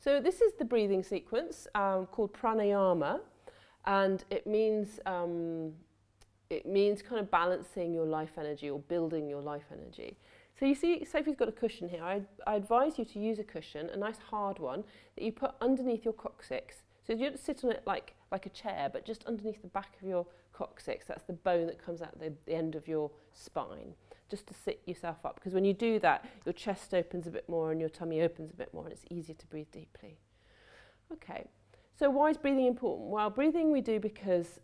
So this is the breathing sequence called Pranayama, and it means kind of balancing your life energy or building your life energy. So you see, Sophie's got a cushion here. I advise you to use a cushion, a nice hard one, that you put underneath your coccyx. So you don't sit on it like a chair, but just underneath the back of your coccyx. That's the bone that comes out the end of your spine, just to sit yourself up. Because when you do that, your chest opens a bit more and your tummy opens a bit more, and it's easier to breathe deeply. Okay, so why is breathing important? Well, breathing we do because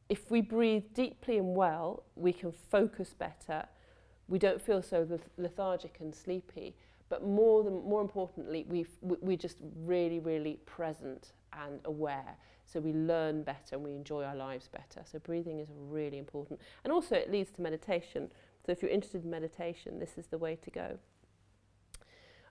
if we breathe deeply and well, we can focus better. We don't feel so lethargic and sleepy, but more importantly, we're just really, really present and aware. So we learn better and we enjoy our lives better. So breathing is really important. And also it leads to meditation. So if you're interested in meditation, this is the way to go.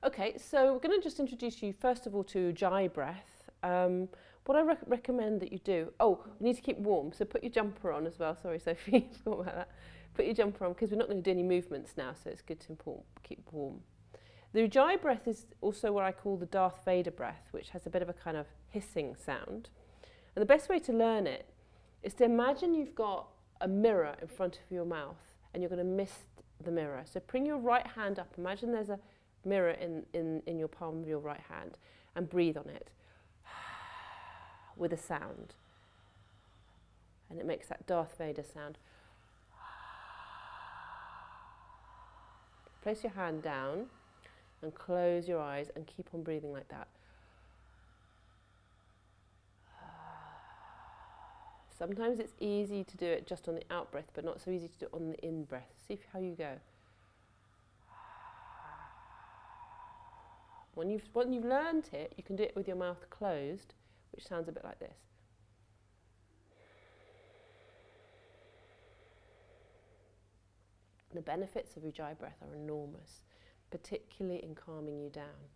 Okay, so we're going to just introduce you first of all to Ujjayi breath. What I recommend that you do, you need to keep warm, so put your jumper on as well. Sorry, Sophie, I forgot about that. Put your jumper on because we're not going to do any movements now, so it's good to keep warm. The Ujjayi breath is also what I call the Darth Vader breath, which has a bit of a kind of hissing sound. And the best way to learn it is to imagine you've got a mirror in front of your mouth and you're going to mist the mirror. So bring your right hand up. Imagine there's a mirror in your palm of your right hand and breathe on it with a sound. And it makes that Darth Vader sound. Place your hand down and close your eyes and keep on breathing like that. Sometimes it's easy to do it just on the out breath, but not so easy to do it on the in breath. See how you go. When you've learned it, you can do it with your mouth closed, which sounds a bit like this. The benefits of Ujjayi breath are enormous, particularly in calming you down.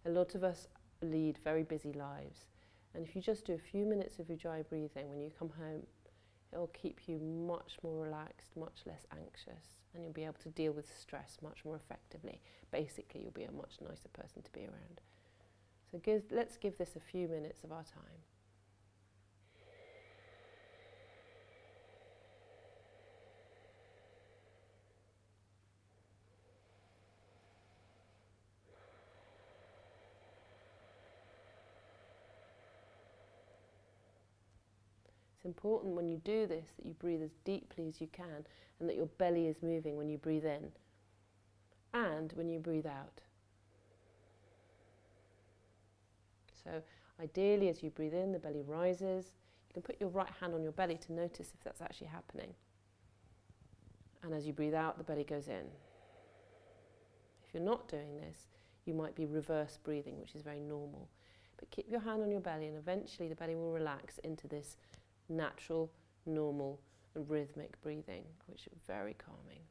A lot of us lead very busy lives, and if you just do a few minutes of Ujjayi breathing when you come home, it will keep you much more relaxed, much less anxious, and you'll be able to deal with stress much more effectively. Basically, you'll be a much nicer person to be around. So let's give this a few minutes of our time. It's important when you do this that you breathe as deeply as you can and that your belly is moving when you breathe in and when you breathe out. So ideally as you breathe in, the belly rises. You can put your right hand on your belly to notice if that's actually happening. And as you breathe out, the belly goes in. If you're not doing this, you might be reverse breathing, which is very normal. But keep your hand on your belly and eventually the belly will relax into this natural, normal and rhythmic breathing, which is very calming.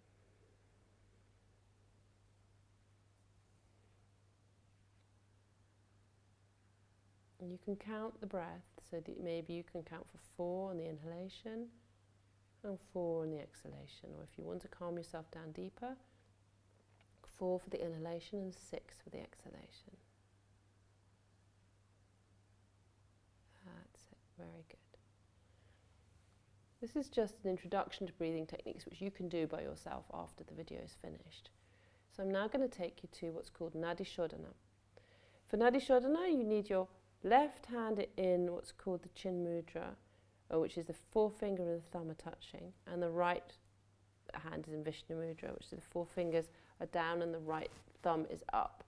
And you can count the breath, so that maybe you can count for 4 on the inhalation and 4 on the exhalation. Or if you want to calm yourself down deeper, 4 for the inhalation and 6 for the exhalation. That's it, very good. This is just an introduction to breathing techniques which you can do by yourself after the video is finished. So I'm now going to take you to what's called Nadi Shodhana. For Nadi Shodhana, you need your left hand in what's called the Chin Mudra, which is the forefinger and the thumb are touching, and the right hand is in Vishnu Mudra, which is the 4 fingers are down and the right thumb is up.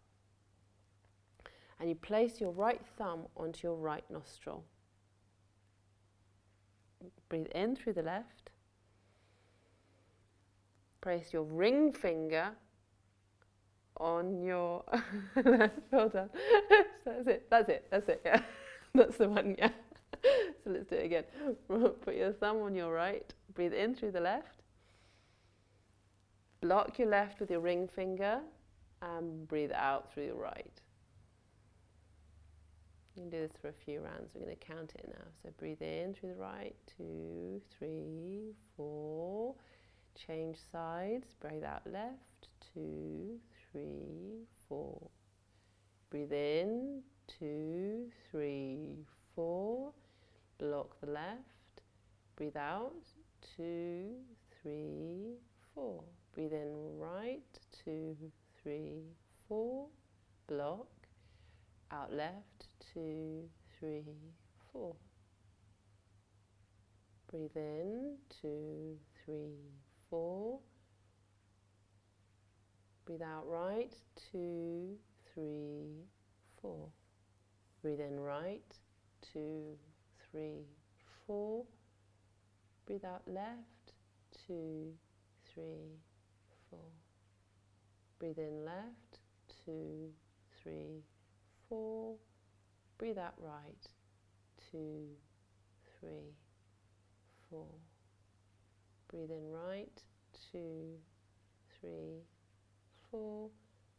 And you place your right thumb onto your right nostril. Breathe in through the left. Place your ring finger on your left. Well done. That's it, yeah. That's the one, yeah. So let's do it again. Put your thumb on your right. Breathe in through the left. Block your left with your ring finger and breathe out through your right. You can do this for a few rounds. We're going to count it now. So breathe in through the right, 2, 3, 4. Change sides. Breathe out left, 2, 3, 4. Breathe in, 2, 3, 4. Block the left. Breathe out, 2, 3, 4. Breathe in right, 2, 3, 4. Block. Out left, 2, 3, 4. Breathe in, 2, 3, 4. Breathe out right, 2, 3, 4. Breathe in right, 2, 3, 4. Breathe out left, 2, 3, 4. Breathe in left, 2, 3, 4. Breathe out right, 2, 3, 4. Breathe in right, 2, 3, 4.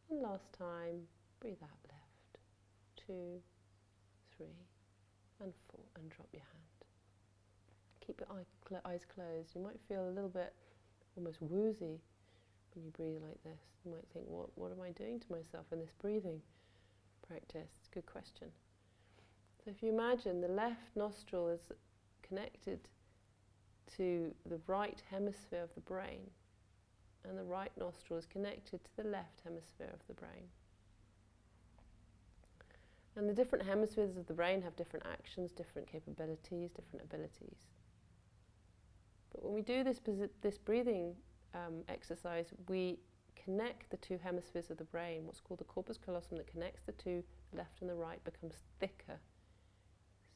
And last time, breathe out left, 2, 3, and 4. And drop your hand. Keep your eyes closed. You might feel a little bit almost woozy when you breathe like this. You might think, what am I doing to myself in this breathing practice? It's a good question. So if you imagine the left nostril is connected to the right hemisphere of the brain, and the right nostril is connected to the left hemisphere of the brain. And the different hemispheres of the brain have different actions, different capabilities, different abilities. But when we do this breathing exercise, we connect the two hemispheres of the brain. What's called the corpus callosum that connects the two, the left and the right, becomes thicker.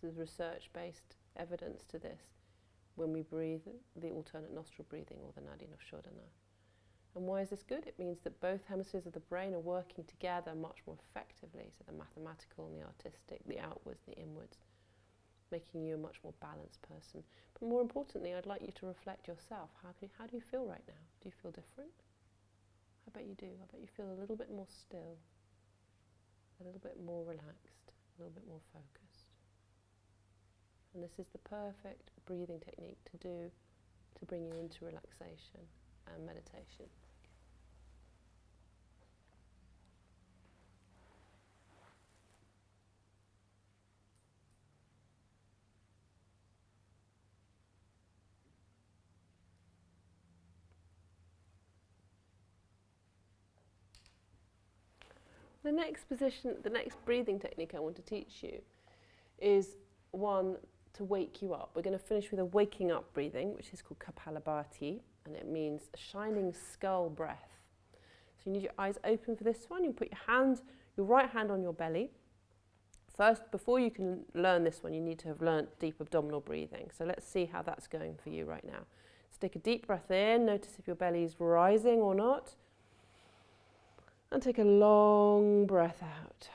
This is research-based evidence to this when we breathe the alternate nostril breathing, or the Nadi Noshodhana. And why is this good? It means that both hemispheres of the brain are working together much more effectively, so the mathematical and the artistic, the outwards and the inwards, making you a much more balanced person. But more importantly, I'd like you to reflect yourself. How do you feel right now? Do you feel different? I bet you do. I bet you feel a little bit more still, a little bit more relaxed, a little bit more focused. And this is the perfect breathing technique to do to bring you into relaxation and meditation. The next breathing technique I want to teach you is one to wake you up. We're going to finish with a waking up breathing, which is called Kapalabhati, and it means a shining skull breath. So you need your eyes open for this one. You put your right hand on your belly. First, before you can learn this one, you need to have learnt deep abdominal breathing. So let's see how that's going for you right now. So take a deep breath in. Notice if your belly is rising or not. And take a long breath out.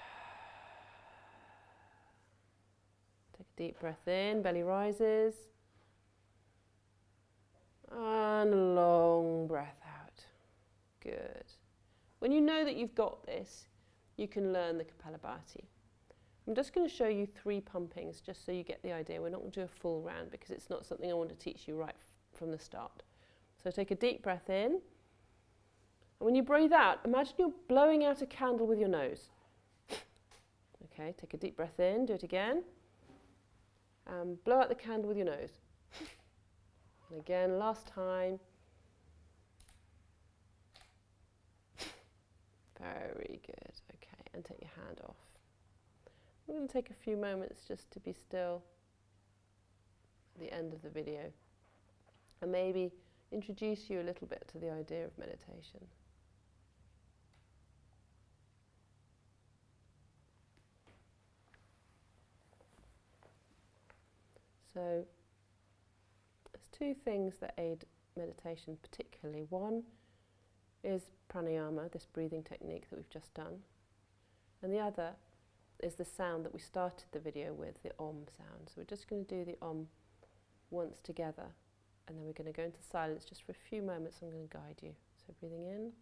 Take a deep breath in, belly rises. And a long breath out. Good. When you know that you've got this, you can learn the Kapalabhati. I'm just going to show you 3 pumpings, just so you get the idea. We're not going to do a full round because it's not something I want to teach you right from the start. So take a deep breath in. And when you breathe out, imagine you're blowing out a candle with your nose. Okay, take a deep breath in, do it again. Blow out the candle with your nose. And again, last time. Very good. Okay, and take your hand off. I'm going to take a few moments just to be still at the end of the video and maybe introduce you a little bit to the idea of meditation. So there's 2 things that aid meditation particularly. One is pranayama, this breathing technique that we've just done. And the other is the sound that we started the video with, the Om sound. So we're just going to do the Om once together, and then we're going to go into silence just for a few moments. I'm going to guide you. So breathing in.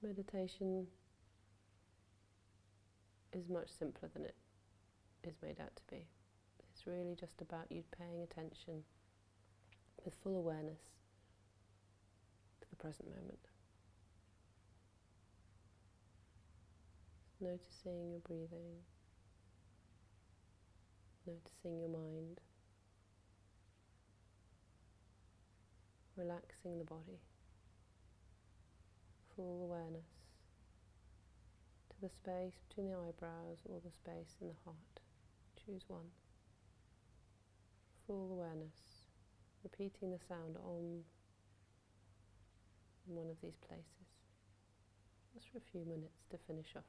Meditation is much simpler than it is made out to be. It's really just about you paying attention with full awareness to the present moment. Noticing your breathing, noticing your mind, relaxing the body, full awareness to the space between the eyebrows or the space in the heart. Choose one. Full awareness, repeating the sound Om in one of these places, just for a few minutes to finish off.